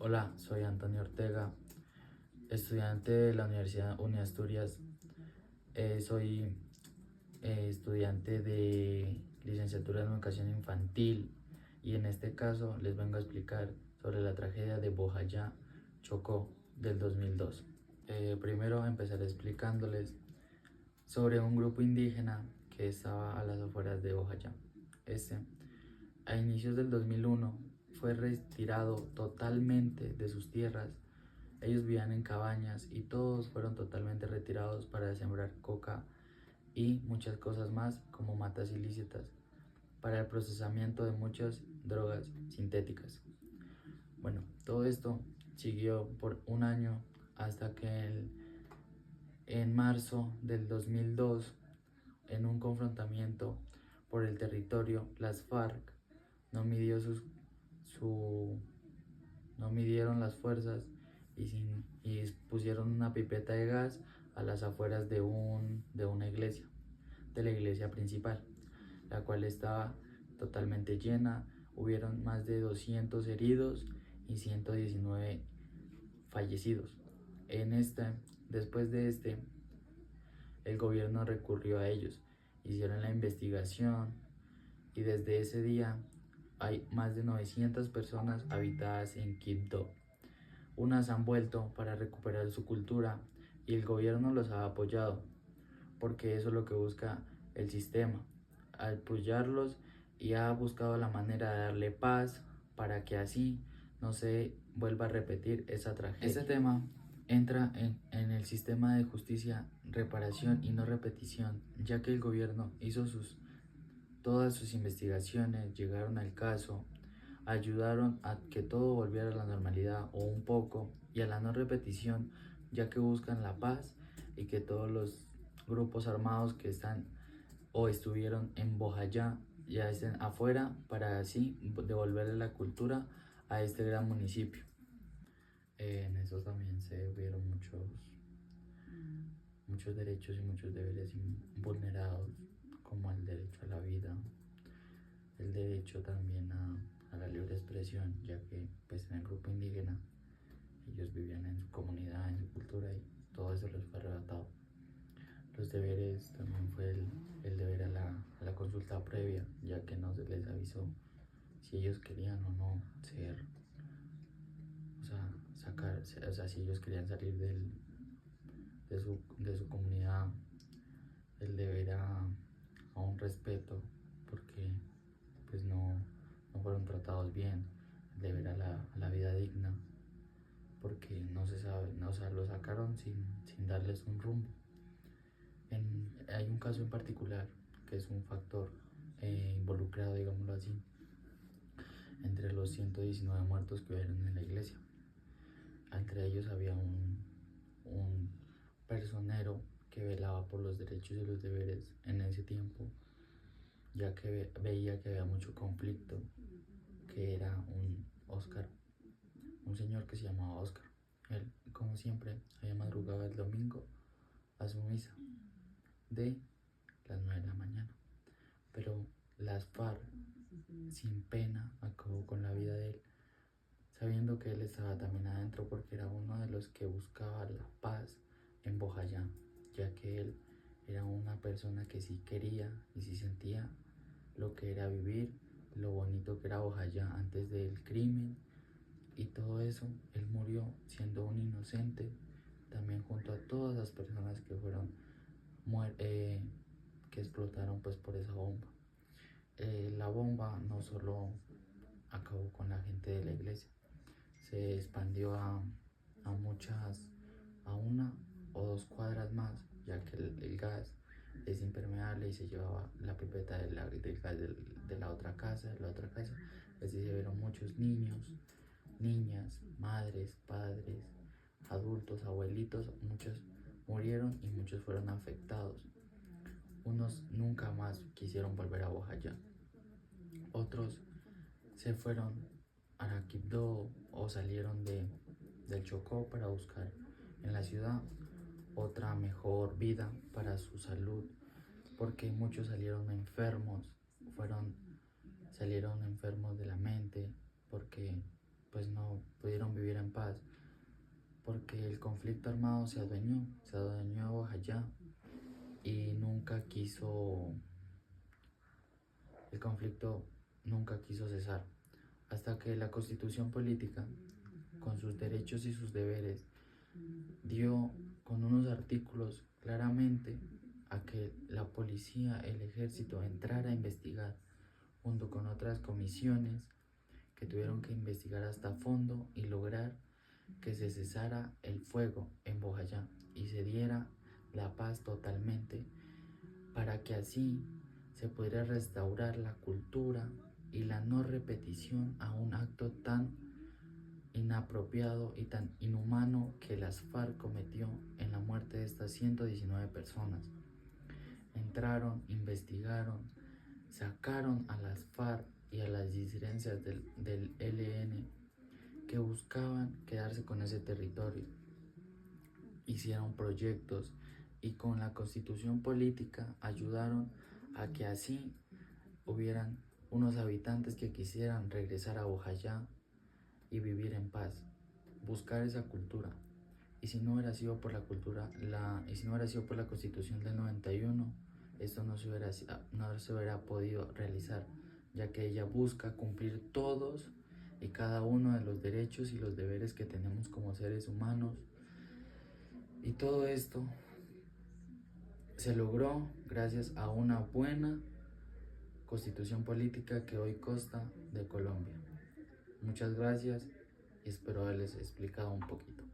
Hola, soy Antonio Ortega, estudiante de la Universidad Uniasturias. Soy estudiante de licenciatura en educación infantil y en este caso les vengo a explicar sobre la tragedia de Bojayá, Chocó, del 2002. Primero empezaré explicándoles sobre un grupo indígena que estaba a las afueras de Bojayá. Este, a inicios del 2001, fue retirado totalmente de sus tierras. Ellos vivían en cabañas y todos fueron totalmente retirados para sembrar coca y muchas cosas más como matas ilícitas para el procesamiento de muchas drogas sintéticas. Bueno, todo esto siguió por un año hasta que en marzo del 2002, en un confrontamiento por el territorio, las FARC no midió su no midieron las fuerzas y pusieron una pipeta de gas a las afueras de una iglesia, de la iglesia principal, la cual estaba totalmente llena. Hubieron más de 200 heridos y 119 fallecidos. Después de el gobierno recurrió a ellos, hicieron la investigación y desde ese día hay más de 900 personas habitadas en Quibdó. Unas han vuelto para recuperar su cultura y el gobierno los ha apoyado, porque eso es lo que busca el sistema, apoyarlos, y ha buscado la manera de darle paz para que así no se vuelva a repetir esa tragedia. Este tema entra en el sistema de justicia, reparación y no repetición, ya que el gobierno hizo todas sus investigaciones, llegaron al caso, ayudaron a que todo volviera a la normalidad o un poco, y a la no repetición, ya que buscan la paz y que todos los grupos armados que están o estuvieron en Bojayá ya estén afuera para así devolverle la cultura a este gran municipio. En eso también se hubieron muchos derechos y muchos deberes vulnerados, como el derecho a la vida, el derecho también a la libre expresión, ya que pues en el grupo indígena ellos vivían en su comunidad, en su cultura, y todo eso les fue arrebatado. Los deberes también fue el deber a la consulta previa, ya que no se les avisó si ellos querían o no ser, o sea, o sea, si ellos querían salir de su comunidad. El deber a un respeto, porque pues no fueron tratados bien. El deber a la vida digna, porque no se sabe, no, o sea, lo sacaron sin darles un rumbo. Hay un caso en particular que es un factor involucrado, digámoslo así, entre los 119 muertos que hubieron en la iglesia. Entre ellos había un personero que velaba por los derechos y los deberes en ese tiempo, ya que veía que había mucho conflicto, que era un señor que se llamaba Oscar. Él, como siempre, había madrugado el domingo a su misa de las 9 de la mañana, pero las FARC, sin pena, acabó con la vida de él, sabiendo que él estaba también adentro, porque era uno de los que buscaba la paz en Bojayá, ya que él era una persona que sí quería y sí sentía lo que era vivir, lo bonito que era Bojayá antes del crimen y todo eso. Él murió siendo un inocente, también junto a todas las personas que fueron que explotaron pues por esa bomba. La bomba no solo acabó con la gente de la iglesia, se expandió a una o dos cuadras más, ya que el gas es impermeable y se llevaba la pipeta del gas de la otra casa, así se vieron muchos niños, niñas, madres, padres, adultos, abuelitos, muchos murieron y muchos fueron afectados. Unos nunca más quisieron volver a Bojayá, otros se fueron a Quibdó o salieron del Chocó para buscar en la ciudad otra mejor vida para su salud, porque muchos salieron enfermos, salieron enfermos de la mente, porque pues no pudieron vivir porque el conflicto armado se adueñó de Bojayá y el conflicto nunca quiso cesar, hasta que la Constitución política, con sus derechos y sus deberes, dio con unos artículos claramente a que la policía, el ejército entrara a investigar junto con otras comisiones que tuvieron que investigar hasta fondo y lograr que se cesara el fuego en Bojayá y se diera la paz totalmente, para que así se pudiera restaurar la cultura y la no repetición a un acto tan inapropiado y tan inhumano que las FARC cometió en la muerte de estas 119 personas. Entraron, investigaron, sacaron a las FARC y a las disidencias del ELN que buscaban quedarse con ese territorio. Hicieron proyectos y con la constitución política ayudaron a que así hubieran unos habitantes que quisieran regresar a Bojayá y vivir en paz, buscar esa cultura. Y si no hubiera sido por la cultura, y si no hubiera sido por la Constitución del 91, esto no se hubiera podido realizar, ya que ella busca cumplir todos y cada uno de los derechos y los deberes que tenemos como seres humanos. Y todo esto se logró gracias a una buena constitución política que hoy consta de Colombia. Muchas gracias y espero haberles explicado un poquito.